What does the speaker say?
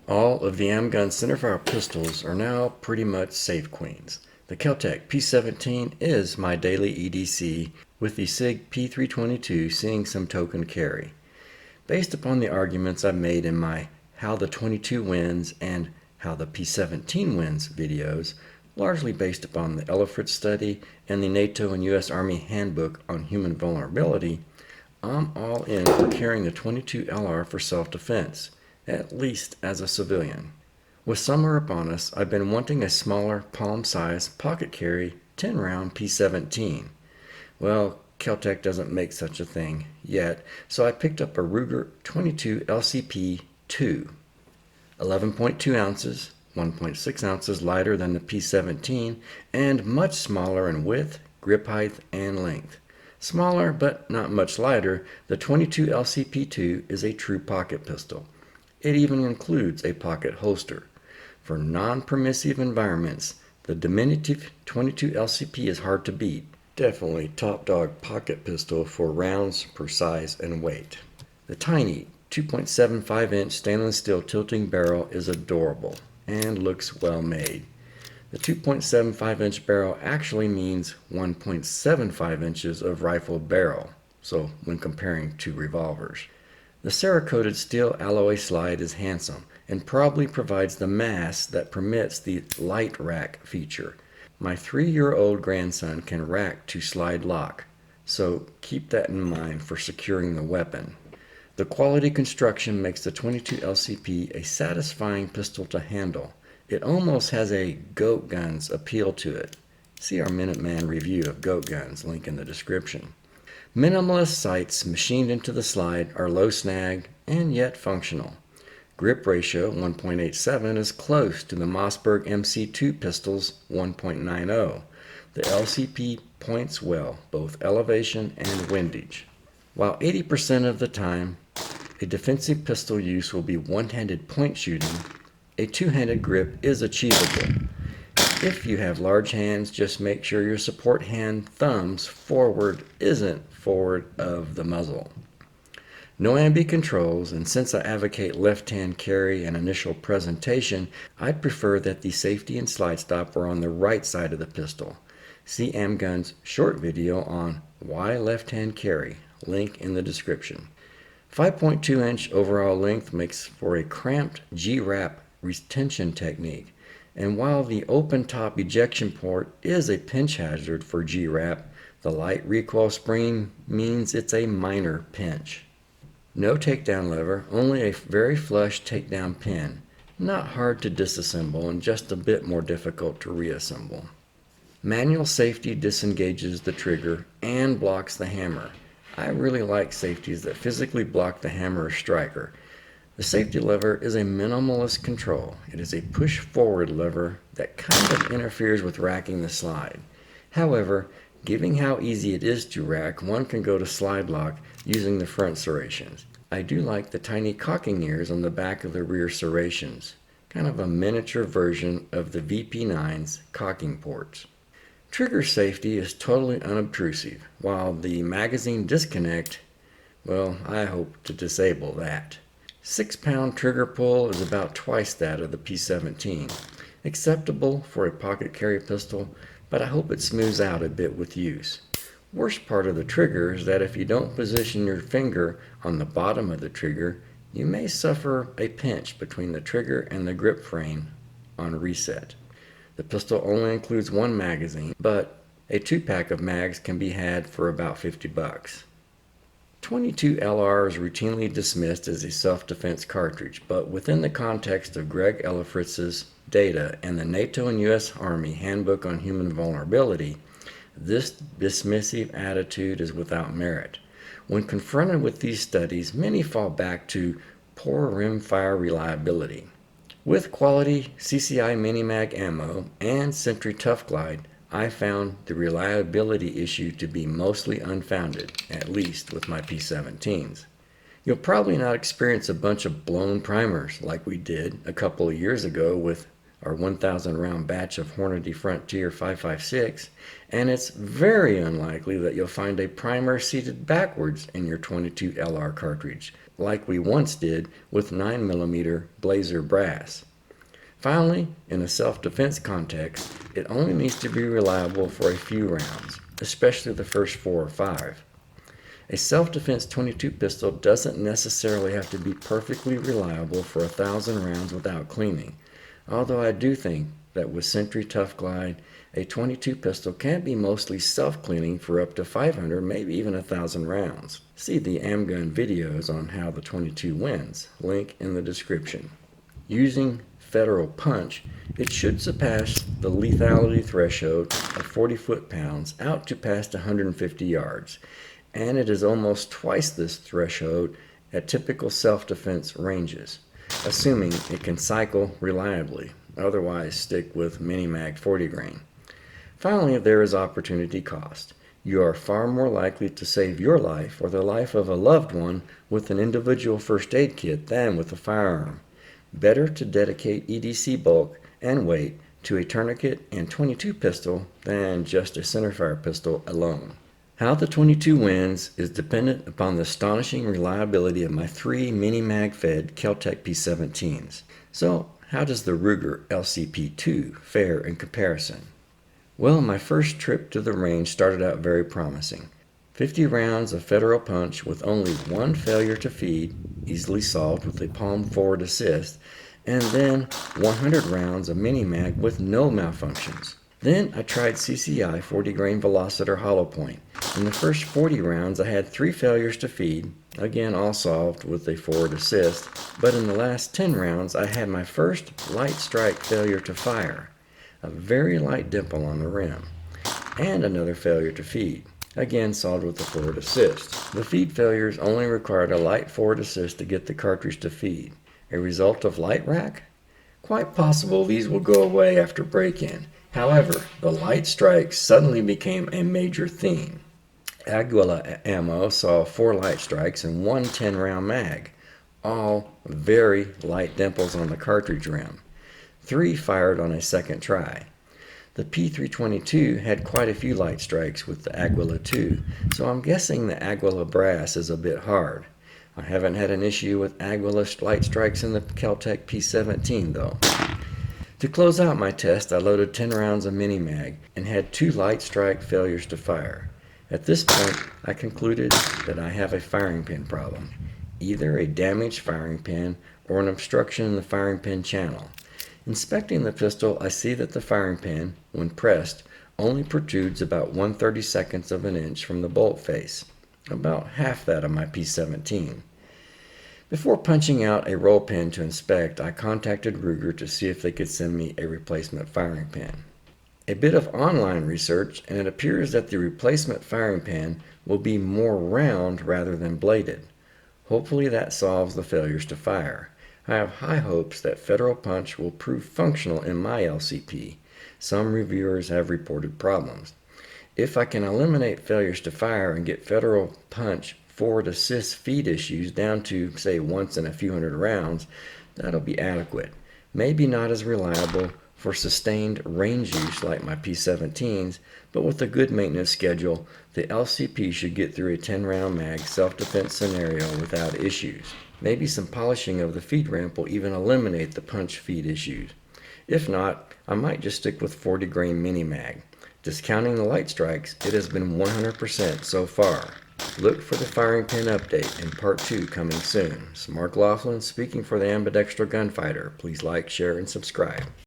All of the Amgun Centerfire pistols are now pretty much safe queens. The KelTec P17 is my daily EDC, with the SIG P322 seeing some token carry. Based upon the arguments I've made in my How the 22 Wins and How the P17 Wins videos, largely based upon the Elifritz study and the NATO and U.S. Army Handbook on Human Vulnerability, I'm all in for carrying the 22 LR for self-defense, at least as a civilian. With summer upon us, I've been wanting a smaller, palm-sized, pocket carry 10-round P17. Well, KelTec doesn't make such a thing yet, so I picked up a Ruger 22 LCP II. 11.2 ounces, 1.6 ounces lighter than the P17, and much smaller in width, grip height, and length. Smaller, but not much lighter, the 22 LCP II is a true pocket pistol. It even includes a pocket holster. For non-permissive environments, the diminutive 22 LCP is hard to beat. Definitely top dog pocket pistol for rounds per size and weight. The tiny 2.75-inch stainless steel tilting barrel is adorable and looks well made. The 2.75-inch barrel actually means 1.75 inches of rifle barrel, so when comparing to revolvers. The Cerakoted steel alloy slide is handsome and probably provides the mass that permits the Lite Rack feature. My 3-year-old grandson can rack to slide lock, so keep that in mind for securing the weapon. The quality construction makes the 22 LCP a satisfying pistol to handle. It almost has a goat guns appeal to it. See our Minuteman review of goat guns, link in the description. Minimalist sights machined into the slide are low snag and yet functional. Grip ratio 1.87 is close to the Mossberg MC2 pistol's 1.90. The LCP points well, both elevation and windage. While 80% of the time a defensive pistol use will be one-handed point shooting, a two-handed grip is achievable. If you have large hands, just make sure your support hand thumbs forward isn't forward of the muzzle. No ambi controls, and since I advocate left-hand carry and initial presentation, I'd prefer that the safety and slide stop are on the right side of the pistol. See Amgun's short video on Why Left-Hand Carry, link in the description. 5.2-inch overall length makes for a cramped G-wrap retention technique, and while the open-top ejection port is a pinch hazard for G-wrap, the light recoil spring means it's a minor pinch. No takedown lever, only a very flush takedown pin. Not hard to disassemble and just a bit more difficult to reassemble. Manual safety disengages the trigger and blocks the hammer. I really like safeties that physically block the hammer or striker. The safety lever is a minimalist control. It is a push forward lever that kind of interferes with racking the slide. However, given how easy it is to rack, one can go to slide lock using the front serrations. I do like the tiny cocking ears on the back of the rear serrations, kind of a miniature version of the VP9's cocking ports. Trigger safety is totally unobtrusive, while the magazine disconnect, well, I hope to disable that. 6-pound trigger pull is about twice that of the P17. Acceptable for a pocket carry pistol, but I hope it smooths out a bit with use. Worst part of the trigger is that if you don't position your finger on the bottom of the trigger, you may suffer a pinch between the trigger and the grip frame on reset. The pistol only includes one magazine, but a 2-pack of mags can be had for about $50. 22 LR is routinely dismissed as a self-defense cartridge, but within the context of Greg Elifritz's data and the NATO and U.S. Army Handbook on Human Vulnerability, this dismissive attitude is without merit. When confronted with these studies, many fall back to poor rimfire reliability. With quality CCI Mini-Mag ammo and Sentry Tough Glide, I found the reliability issue to be mostly unfounded, at least with my P17s. You'll probably not experience a bunch of blown primers like we did a couple of years ago with or 1,000 round batch of Hornady Frontier 5.56, and it's very unlikely that you'll find a primer seated backwards in your 22 LR cartridge, like we once did with 9mm Blazer brass. Finally, in a self-defense context, it only needs to be reliable for a few rounds, especially the first 4 or 5. A self-defense 22 pistol doesn't necessarily have to be perfectly reliable for 1,000 rounds without cleaning, although I do think that with Sentry Tough Glide, a 22 pistol can be mostly self-cleaning for up to 500, maybe even 1,000 rounds. See the AmGun videos on how the 22 wins, link in the description. Using Federal Punch, it should surpass the lethality threshold of 40 foot-pounds out to past 150 yards, and it is almost twice this threshold at typical self-defense ranges, assuming it can cycle reliably, otherwise stick with Minimag 40 grain. Finally, there is opportunity cost. You are far more likely to save your life or the life of a loved one with an individual first aid kit than with a firearm. Better to dedicate EDC bulk and weight to a tourniquet and 22 pistol than just a Centerfire pistol alone. How the 22 wins is dependent upon the astonishing reliability of my 3 Minimag fed KelTec P17s. So, how does the Ruger LCP II fare in comparison? Well, my first trip to the range started out very promising. 50 rounds of Federal Punch with only one failure to feed, easily solved with a palm forward assist, and then 100 rounds of Minimag with no malfunctions. Then I tried CCI 40 grain Velocitor hollow point. In the first 40 rounds I had 3 failures to feed, again all solved with a forward assist, but in the last 10 rounds I had my first light strike failure to fire, a very light dimple on the rim, and another failure to feed, again solved with a forward assist. The feed failures only required a light forward assist to get the cartridge to feed. A result of Lite Rack? Quite possible these will go away after break-in. However, the light strikes suddenly became a major theme. Aguila ammo saw 4 light strikes and 1 10-round mag, all very light dimples on the cartridge rim. 3 fired on a second try. The P322 had quite a few light strikes with the Aguila 2, so I'm guessing the Aguila brass is a bit hard. I haven't had an issue with Aguila light strikes in the KelTec P17 though. To close out my test, I loaded 10 rounds of Minimag and had 2 light strike failures to fire. At this point, I concluded that I have a firing pin problem, either a damaged firing pin or an obstruction in the firing pin channel. Inspecting the pistol, I see that the firing pin, when pressed, only protrudes about 1/32 of an inch from the bolt face, about half that of my P17. Before punching out a roll pin to inspect, I contacted Ruger to see if they could send me a replacement firing pin. A bit of online research, and it appears that the replacement firing pin will be more round rather than bladed. Hopefully that solves the failures to fire. I have high hopes that Federal Punch will prove functional in my LCP. Some reviewers have reported problems. If I can eliminate failures to fire and get Federal Punch forward assist feed issues down to, say, once in a few hundred rounds, that'll be adequate. Maybe not as reliable for sustained range use like my P17s, but with a good maintenance schedule, the LCP should get through a 10-round mag self-defense scenario without issues. Maybe some polishing of the feed ramp will even eliminate the punch feed issues. If not, I might just stick with 40 grain Minimag. Discounting the light strikes, it has been 100% so far. Look for the firing pin update in part 2 coming soon. It's Mark Laughlin speaking for the Ambidextrous Gunfighter. Please like, share, and subscribe.